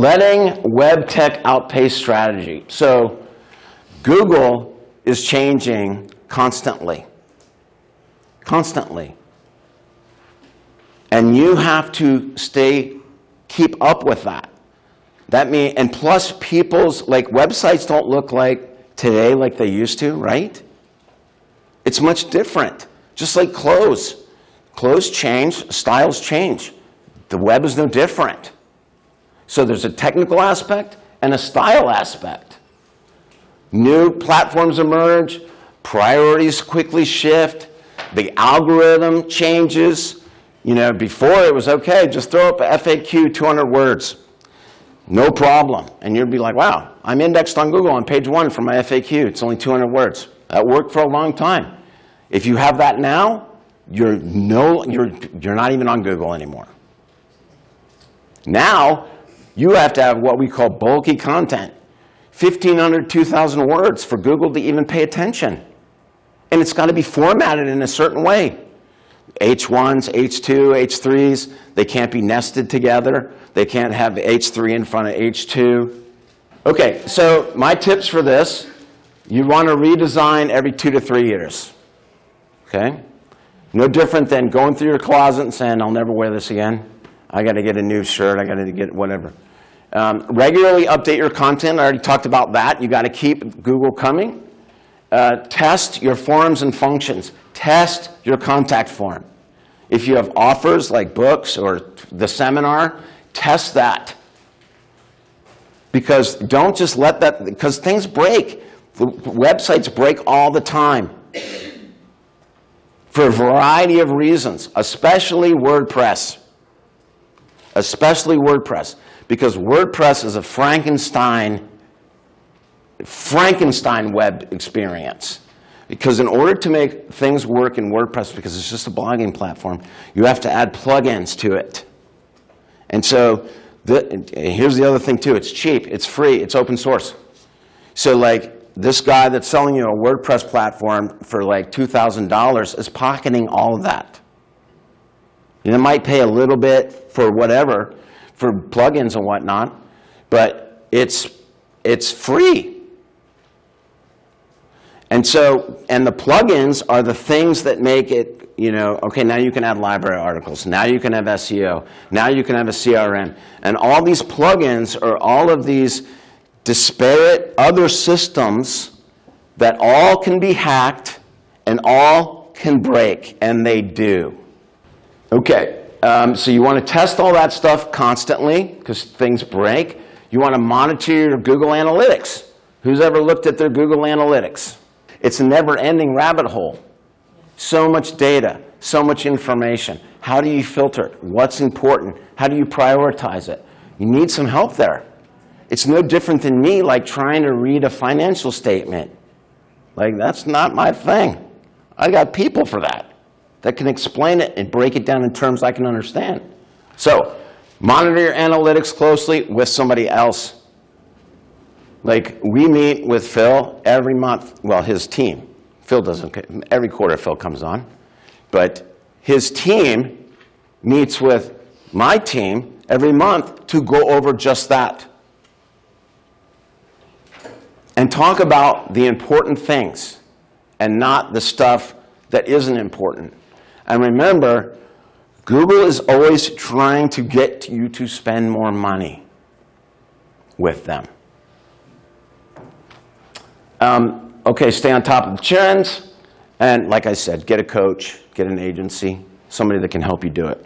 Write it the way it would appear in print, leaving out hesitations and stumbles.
letting web tech outpace strategy. So Google is changing constantly. Constantly. And you have to keep up with that. And plus people's, websites don't look like today like they used to, right? It's much different. Just like clothes. Clothes change, styles change. The web is no different. So there's a technical aspect and a style aspect. New platforms emerge, priorities quickly shift, the algorithm changes. Before it was okay, just throw up a FAQ, 200 words. No problem. And you'd be like, wow, I'm indexed on Google on page 1 for my FAQ. It's only 200 words. That worked for a long time. If you have that now, you're not even on Google anymore. Now, you have to have what we call bulky content. 1,500, 2,000 words for Google to even pay attention. And it's got to be formatted in a certain way. H1s, H2, H3s, they can't be nested together. They can't have H3 in front of H2. Okay, so my tips for this, you want to redesign every 2 to 3 years. Okay? No different than going through your closet and saying, I'll never wear this again. I got to get a new shirt. I got to get whatever. Regularly update your content. I already talked about that. You got to keep Google coming. Test your forms and functions. Test your contact form. If you have offers like books or the seminar, test that. Because don't just let that, because things break. The websites break all the time. For a variety of reasons, especially WordPress. Especially WordPress. Because WordPress is a Frankenstein web experience. Because in order to make things work in WordPress, because it's just a blogging platform, you have to add plugins to it. And so here's the other thing too. It's cheap, it's free, it's open source. So this guy that's selling you a WordPress platform for $2,000 is pocketing all of that. You might pay a little bit for whatever, for plugins and whatnot, but it's free. And the plugins are the things that make it, okay, now you can add library articles. Now you can have SEO. Now you can have a CRM. And all these plugins are all of these disparate other systems that all can be hacked and all can break, and they do. Okay, so you want to test all that stuff constantly because things break. You want to monitor your Google Analytics. Who's ever looked at their Google Analytics? It's a never-ending rabbit hole. So much data, so much information. How do you filter it? What's important? How do you prioritize it? You need some help there. It's no different than me trying to read a financial statement. That's not my thing. I got people for that can explain it and break it down in terms I can understand. So monitor your analytics closely with somebody else. We meet with Phil every month, well, his team. Phil doesn't, every quarter Phil comes on. But his team meets with my team every month to go over just that. And talk about the important things and not the stuff that isn't important. And remember, Google is always trying to get you to spend more money with them. Okay, stay on top of the trends. And like I said, get a coach, get an agency, somebody that can help you do it.